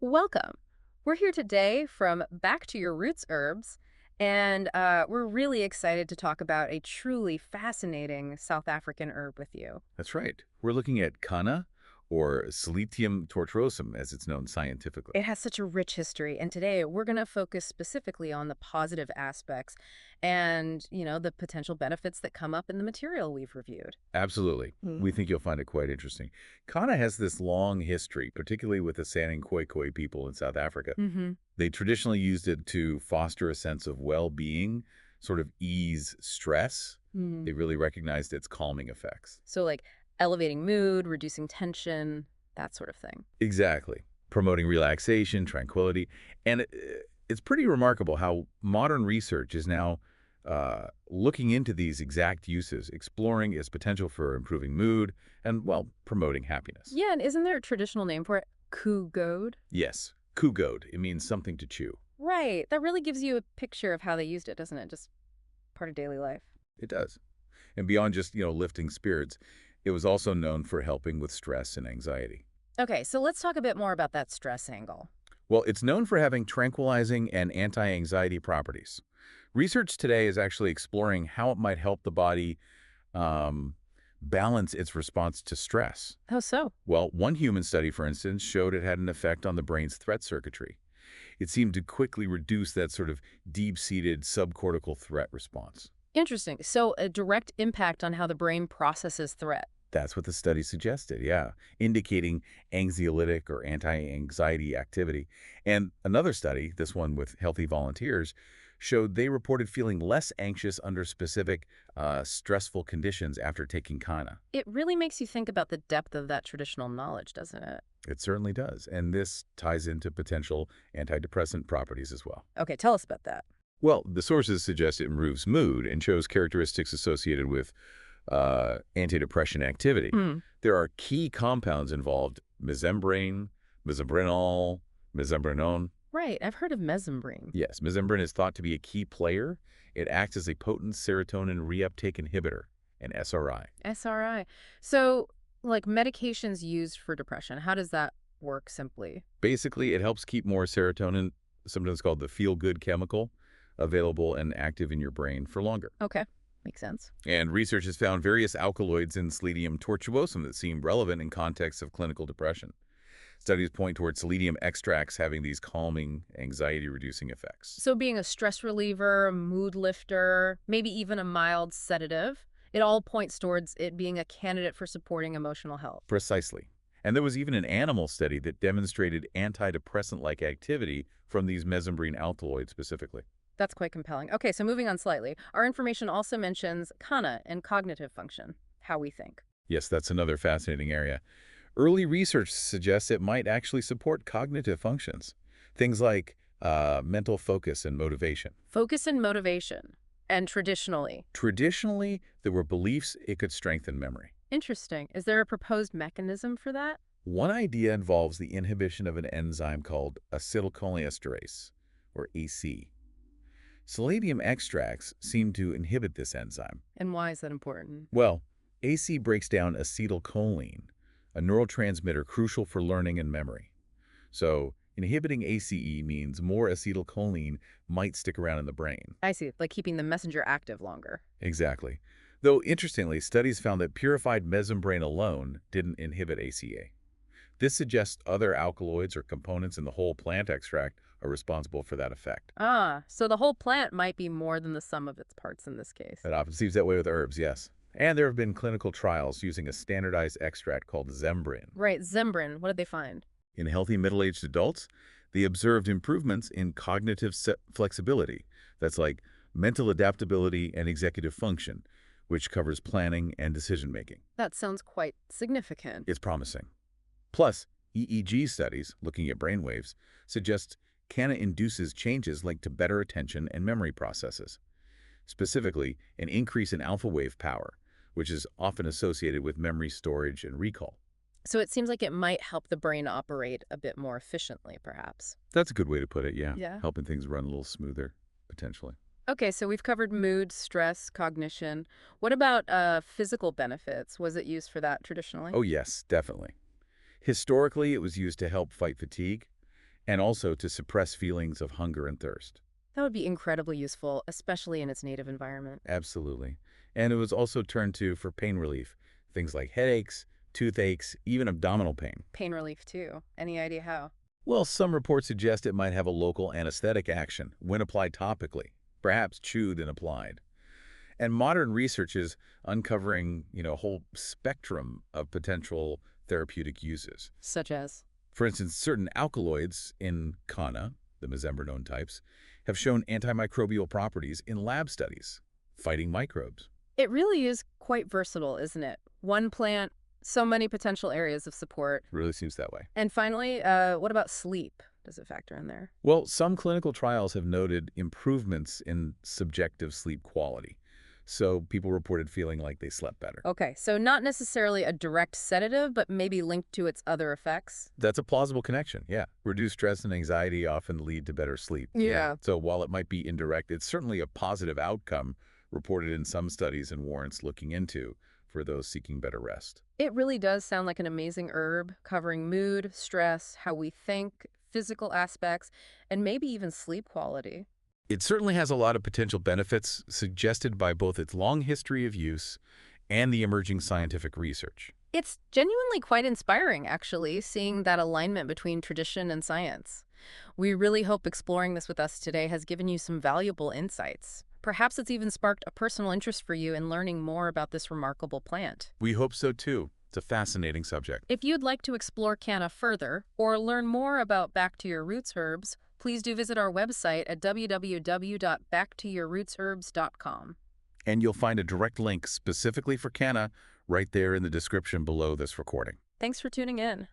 Welcome. We're here today from Back to Your Roots Herbs, and we're really excited to talk about a truly fascinating South African herb with you. That's right. We're looking at Kanna, or Sceletium tortuosum, as it's known scientifically. It has such a rich history, and today we're going to focus specifically on the positive aspects and, the potential benefits that come up in the material we've reviewed. Absolutely. We think you'll find it quite interesting. Kanna has this long history, particularly with the San and Khoikhoi people in South Africa. Mm-hmm. They traditionally used it to foster a sense of well-being, sort of ease stress. Mm. They really recognized its calming effects. So, like elevating mood, reducing tension, that sort of thing. Exactly. Promoting relaxation, tranquility. And it's pretty remarkable how modern research is now looking into these exact uses, exploring its potential for improving mood and, well, promoting happiness. Yeah, and isn't there a traditional name for it? Kougoed? Yes, Kougoed. It means something to chew. Right. That really gives you a picture of how they used it, doesn't it? Just part of daily life. It does. And beyond just, lifting spirits, it was also known for helping with stress and anxiety. Okay, so let's talk a bit more about that stress angle. Well, it's known for having tranquilizing and anti-anxiety properties. Research today is actually exploring how it might help the body um, balance its response to stress. How so? Well, one human study, for instance, showed it had an effect on the brain's threat circuitry. It seemed to quickly reduce that sort of deep-seated subcortical threat response. Interesting. So a direct impact on how the brain processes threat. That's what the study suggested, yeah, indicating anxiolytic or anti-anxiety activity. And another study, this one with healthy volunteers, showed they reported feeling less anxious under specific stressful conditions after taking Kanna. It really makes you think about the depth of that traditional knowledge, doesn't it? It certainly does, and this ties into potential antidepressant properties as well. Okay, tell us about that. Well, the sources suggest it improves mood and shows characteristics associated with antidepressant activity. Hmm. There are key compounds involved: Mesembrine, Mesembrinol, Mesembrinon. Right, I've heard of Mesembrine. Yes, Mesembrine is thought to be a key player. It acts as a potent serotonin reuptake inhibitor, an SRI. SRI. So, like medications used for depression, how does that work simply? Basically, it helps keep more serotonin, sometimes called the feel-good chemical, available and active in your brain for longer. Okay, makes sense. And research has found various alkaloids in Sceletium tortuosum that seem relevant in contexts of clinical depression. Studies point towards selenium extracts having these calming, anxiety-reducing effects. So being a stress reliever, mood lifter, maybe even a mild sedative, it all points towards it being a candidate for supporting emotional health. Precisely. And there was even an animal study that demonstrated antidepressant-like activity from these mesembrine alkaloids specifically. That's quite compelling. Okay, so moving on slightly, our information also mentions Kanna and cognitive function, how we think. Yes, that's another fascinating area. Early research suggests it might actually support cognitive functions, things like mental focus and motivation. Focus and motivation. And traditionally. Traditionally, there were beliefs it could strengthen memory. Interesting. Is there a proposed mechanism for that? One idea involves the inhibition of an enzyme called acetylcholinesterase, or AC. Selenium extracts seem to inhibit this enzyme. And why is that important? Well, AC breaks down acetylcholine, a neurotransmitter crucial for learning and memory. So, inhibiting ACE means more acetylcholine might stick around in the brain. I see, like keeping the messenger active longer. Exactly. Though, interestingly, studies found that purified mesembrane alone didn't inhibit ACA. This suggests other alkaloids or components in the whole plant extract are responsible for that effect. Ah, so the whole plant might be more than the sum of its parts in this case. It often seems that way with herbs, yes. And there have been clinical trials using a standardized extract called Zembrin. Right, Zembrin, what did they find? In healthy middle-aged adults, they observed improvements in cognitive flexibility. That's like mental adaptability and executive function, which covers planning and decision-making. That sounds quite significant. It's promising. Plus, EEG studies, looking at brainwaves, suggest Kanna induces changes linked to better attention and memory processes. Specifically, an increase in alpha wave power, which is often associated with memory storage and recall. So it seems like it might help the brain operate a bit more efficiently, perhaps. That's a good way to put it, yeah. Yeah. Helping things run a little smoother, potentially. Okay, so we've covered mood, stress, cognition. What about physical benefits? Was it used for that traditionally? Oh yes, definitely. Historically, it was used to help fight fatigue, and also to suppress feelings of hunger and thirst. That would be incredibly useful, especially in its native environment. Absolutely. And it was also turned to for pain relief, things like headaches, toothaches, even abdominal pain. Pain relief, too. Any idea how? Well, some reports suggest it might have a local anesthetic action when applied topically, perhaps chewed and applied. And modern research is uncovering, a whole spectrum of potential therapeutic uses. Such as? For instance, certain alkaloids in Kanna, the Mesembrine types, have shown antimicrobial properties in lab studies, fighting microbes. It really is quite versatile, isn't it? One plant, so many potential areas of support. Really seems that way. And finally, what about sleep? Does it factor in there? Well, some clinical trials have noted improvements in subjective sleep quality. So people reported feeling like they slept better. Okay, so not necessarily a direct sedative, but maybe linked to its other effects. That's a plausible connection, yeah. Reduced stress and anxiety often lead to better sleep. Yeah. So while it might be indirect, it's certainly a positive outcome reported in some studies and warrants looking into for those seeking better rest. It really does sound like an amazing herb, covering mood, stress, how we think, physical aspects, and maybe even sleep quality. It certainly has a lot of potential benefits suggested by both its long history of use and the emerging scientific research. It's genuinely quite inspiring, actually, seeing that alignment between tradition and science. We really hope exploring this with us today has given you some valuable insights. Perhaps it's even sparked a personal interest for you in learning more about this remarkable plant. We hope so too. It's a fascinating subject. If you'd like to explore Kanna further or learn more about Back to Your Roots herbs, please do visit our website at www.backtoyourrootsherbs.com. And you'll find a direct link specifically for Kanna right there in the description below this recording. Thanks for tuning in.